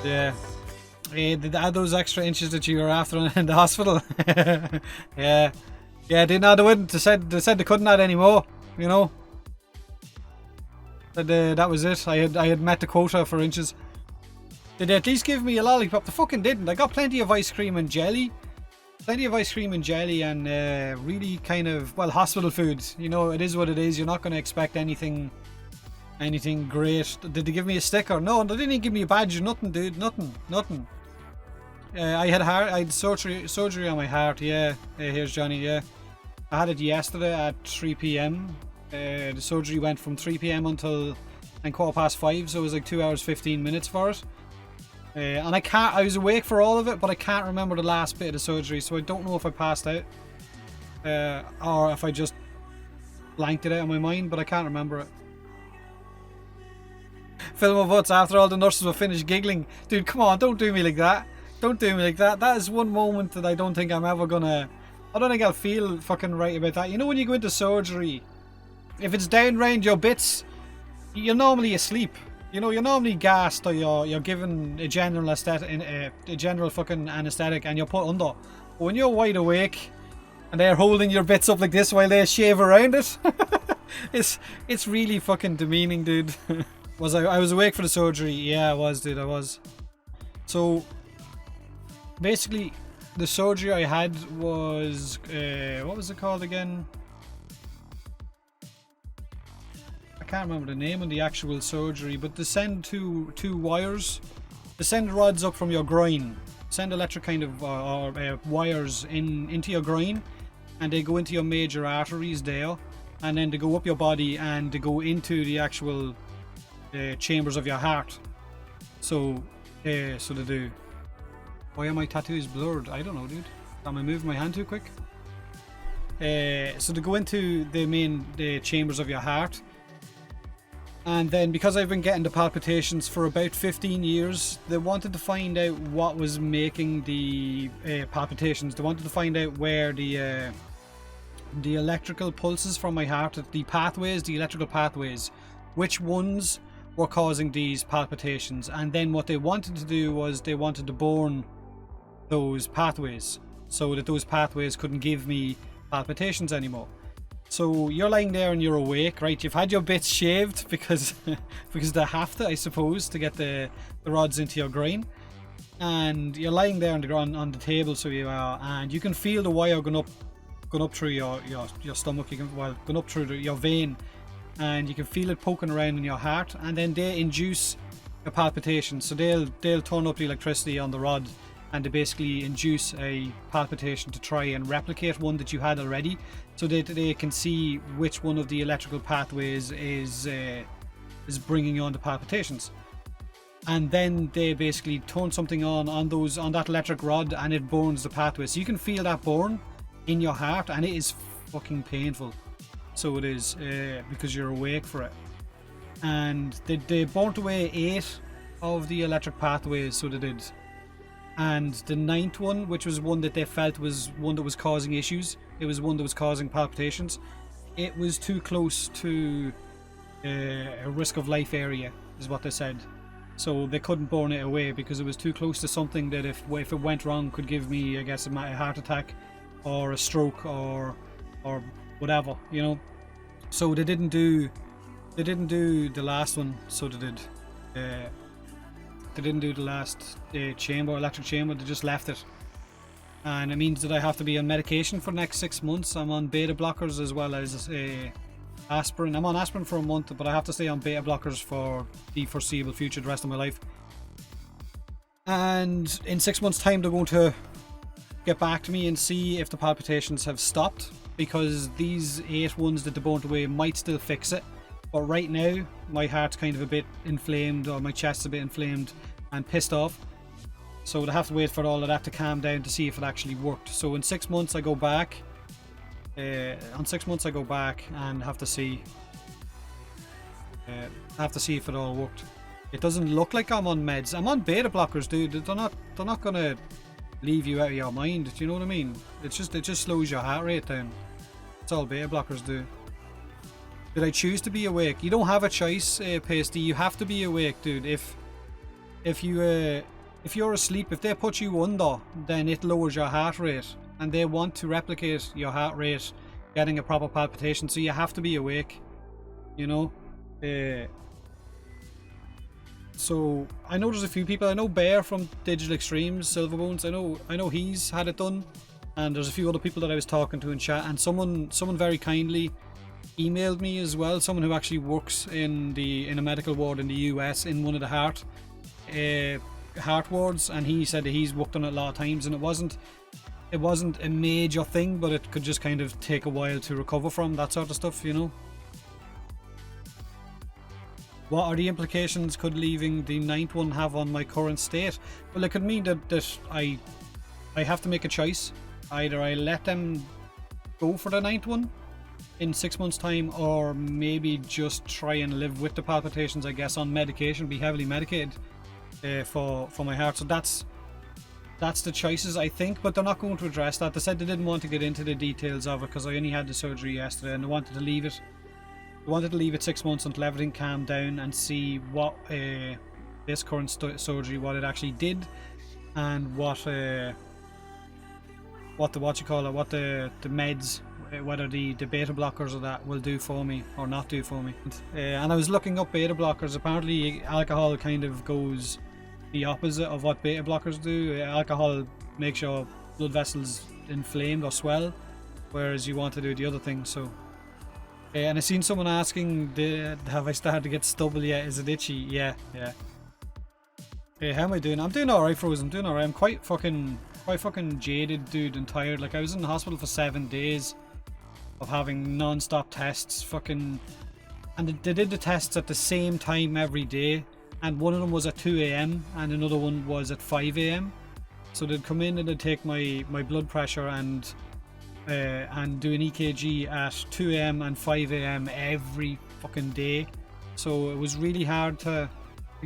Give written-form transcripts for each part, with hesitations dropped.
Yeah. Did they add those extra inches that you were after in the hospital? Yeah. Yeah, they wouldn't. They said they couldn't add any more, you know. But that was it. I had met the quota for inches. Did they at least give me a lollipop? They fucking didn't. I got plenty of ice cream and jelly. Plenty of ice cream and jelly and really kind of, well, hospital food. You know, it is what it is. You're not going to expect anything great. Did they give me a sticker? No, they didn't even give me a badge or nothing, dude. Nothing. I had surgery on my heart. Yeah. Here's Johnny. Yeah. I had it yesterday at 3 p.m. The surgery went from 3 p.m. until 5:15, so it was like 2 hours 15 minutes for it. And I was awake for all of it, but I can't remember the last bit of the surgery, so I don't know if I passed out or if I just blanked it out of my mind, but I can't remember it. Film of Butts after all the nurses were finished giggling. Dude, come on, don't do me like that. Don't do me like that. That is one moment that I don't think I'm ever gonna... I don't think I'll feel fucking right about that. You know when you go into surgery, if it's down round your bits, you're normally asleep. You know, you're normally gassed or you're given a general anesthetic, a general fucking anesthetic, and you're put under. But when you're wide awake and they're holding your bits up like this while they shave around it, it's really fucking demeaning, dude. I was awake for the surgery? Yeah, I was, dude. I was. So basically, the surgery I had was what was it called again? I can't remember the name of the actual surgery, but they send two wires. They send rods up from your groin, send electric kind of wires into your groin, and they go into your major arteries there, and then they go up your body and they go into the actual chambers of your heart. So they do. Why are my tattoos blurred? I don't know, dude. Am I moving my hand too quick? So they go into the chambers of your heart. And then, because I've been getting the palpitations for about 15 years, they wanted to find out what was making the palpitations. They wanted to find out where the electrical pulses from my heart, the electrical pathways, which ones were causing these palpitations. And then what they wanted to do was they wanted to burn those pathways so that those pathways couldn't give me palpitations anymore. So you're lying there and you're awake, right? You've had your bits shaved because they have to, I suppose, to get the rods into your groin. And you're lying there on the table, so you are, and you can feel the wire going up through your stomach. Going up through your vein, and you can feel it poking around in your heart. And then they induce a palpitation. So they'll turn up the electricity on the rod, and they basically induce a palpitation to try and replicate one that you had already, so that they can see which one of the electrical pathways is bringing on the palpitations. And then they basically turn something on that electric rod, and it burns the pathway. So you can feel that burn in your heart, and it is fucking painful. So it is, because you're awake for it. And they burnt away 8 of the electric pathways, so they did. And the 9th one, which was one that they felt was one that was causing issues, it was one that was causing palpitations, it was too close to a risk of life area, is what they said. So they couldn't burn it away because it was too close to something that if it went wrong could give me, I guess, a heart attack or a stroke or whatever, you know. So they didn't do the last one. So they didn't do the last electric chamber. They just left it, and it means that I have to be on medication for the next 6 months. I'm on beta blockers as well as aspirin. I'm on aspirin for a month, but I have to stay on beta blockers for the foreseeable future, the rest of my life. And in 6 months' time, they're going to get back to me and see if the palpitations have stopped, because these 8 ones that they burnt away might still fix it. But right now, my heart's kind of a bit inflamed, or my chest's a bit inflamed and pissed off. So they have to wait for all of that to calm down to see if it actually worked. So in 6 months I go back. On 6 months I go back and have to see if it all worked. It doesn't look like I'm on meds. I'm on beta blockers, dude. They're not gonna leave you out of your mind. Do you know what I mean? It just slows your heart rate down. That's all beta blockers do. Did I choose to be awake? You don't have a choice, Pasty. You have to be awake, dude. If you if you're asleep, if they put you under, then it lowers your heart rate, and they want to replicate your heart rate, getting a proper palpitation. So you have to be awake, you know. So I know there's a few people. I know Bear from Digital Extremes, Silverbones. I know he's had it done, and there's a few other people that I was talking to in chat, and someone very kindly emailed me as well. Someone who actually works in a medical ward in the US in one of the heart wards, and he said that he's worked on it a lot of times, and it wasn't a major thing, but it could just kind of take a while to recover from that sort of stuff, you know. What are the implications could leaving the 9th one have on my current state? Well, it could mean that I have to make a choice. Either I let them go for the 9th one in 6 months' time, or maybe just try and live with the palpitations, I guess, on medication, be heavily medicated for my heart. So that's the choices, I think, but they're not going to address that. They said they didn't want to get into the details of it because I only had the surgery yesterday, and they wanted to leave it. They wanted to leave it 6 months until everything calmed down and see what this current surgery, what it actually did, and what the meds, whether the beta blockers or that will do for me or not do for me. And I was looking up beta blockers. Apparently alcohol kind of goes the opposite of what beta blockers do. Alcohol makes your blood vessels inflamed or swell, whereas you want to do the other thing. So and I seen someone asking, have I started to get stubble yet? Is it itchy? Yeah. Hey, how am I doing? I'm doing alright, Frozen. I'm doing alright. I'm quite fucking jaded, dude, and tired. Like, I was in the hospital for 7 days of having non-stop tests, and they did the tests at the same time every day, and one of them was at 2 AM and another one was at 5 AM. So they'd come in and they'd take my blood pressure and do an EKG at 2 AM and 5 AM every fucking day. So it was really hard to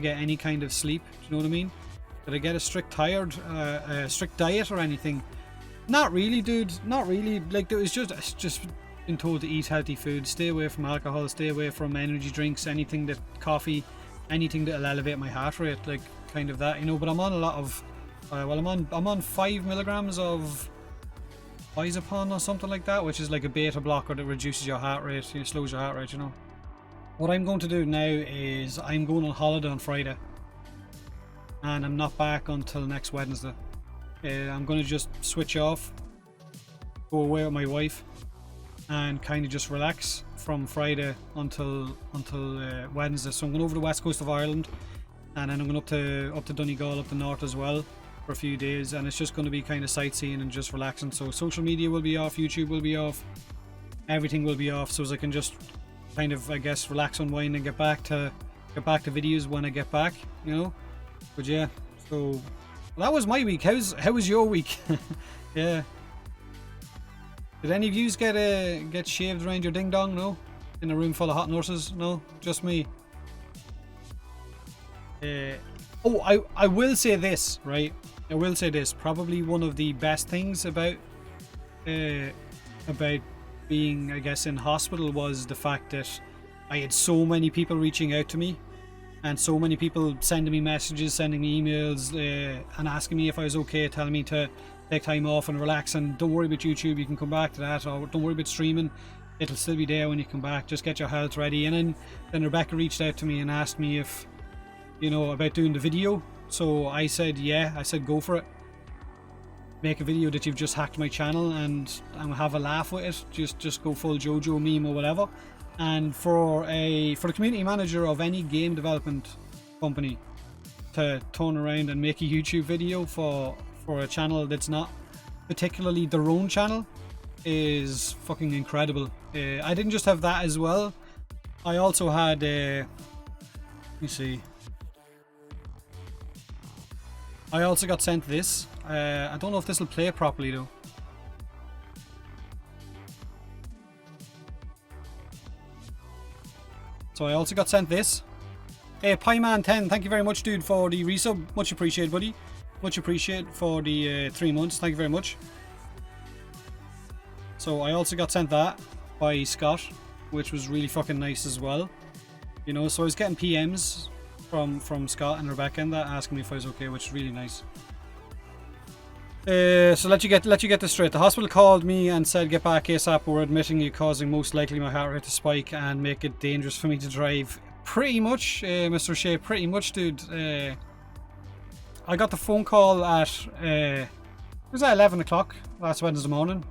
get any kind of sleep. Do you know what I mean? Did I get a strict diet or anything? Not really, dude. Not really. Like, it was just been told to eat healthy food, stay away from alcohol, stay away from energy drinks, coffee, anything that'll elevate my heart rate, like kind of that, you know. But I'm on a lot of, I'm on 5 milligrams of Izopon or something like that, which is like a beta blocker that reduces your heart rate, slows your heart rate, you know. What I'm going to do now is I'm going on holiday on Friday, and I'm not back until next Wednesday. I'm going to just switch off, go away with my wife, and kind of just relax from Friday until Wednesday. So I'm going over the west coast of Ireland, and then I'm going up to Donegal, up the north as well, for a few days, and it's just going to be kind of sightseeing and just relaxing. So social media will be off, YouTube will be off, everything will be off, so as I can just kind of, I guess, relax, unwind, and get back to videos when I get back, you know. But yeah, so that was my week. How was your week? Yeah. Did any of you get shaved around your ding dong? No? In a room full of hot nurses? No? Just me? I will say this, right? I will say this. Probably one of the best things about being, I guess, in hospital was the fact that I had so many people reaching out to me, and so many people sending me messages, sending me emails, and asking me if I was okay, telling me to take time off and relax, and don't worry about YouTube, you can come back to that, or don't worry about streaming, it'll still be there when you come back, just get your health ready. And then Rebecca reached out to me and asked me if, you know, about doing the video. So I said yeah, I said go for it, make a video that you've just hacked my channel and have a laugh with it, just go full JoJo meme or whatever. And for the community manager of any game development company to turn around and make a YouTube video for a channel that's not particularly their own channel is fucking incredible. I didn't just have that as well. I also had let me see. I also got sent this. I don't know if this will play properly though. So I also got sent this. Hey, Pieman10, thank you very much, dude, for the resub. Much appreciated, buddy. Much appreciated for the 3 months. Thank you very much. So I also got sent that by Scott, which was really fucking nice as well. You know, so I was getting PMs from Scott and Rebecca and that, asking me if I was okay, which is really nice. So let you get this straight. The hospital called me and said get back ASAP. We're admitting you, causing most likely my heart rate to spike and make it dangerous for me to drive. Pretty much, Mr. Shea. Pretty much, dude. I got the phone call at it was at 11 o'clock last Wednesday morning.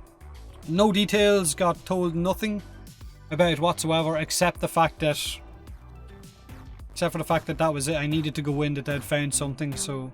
No details. Got told nothing about it whatsoever, except for the fact that that was it. I needed to go in, that they'd found something. So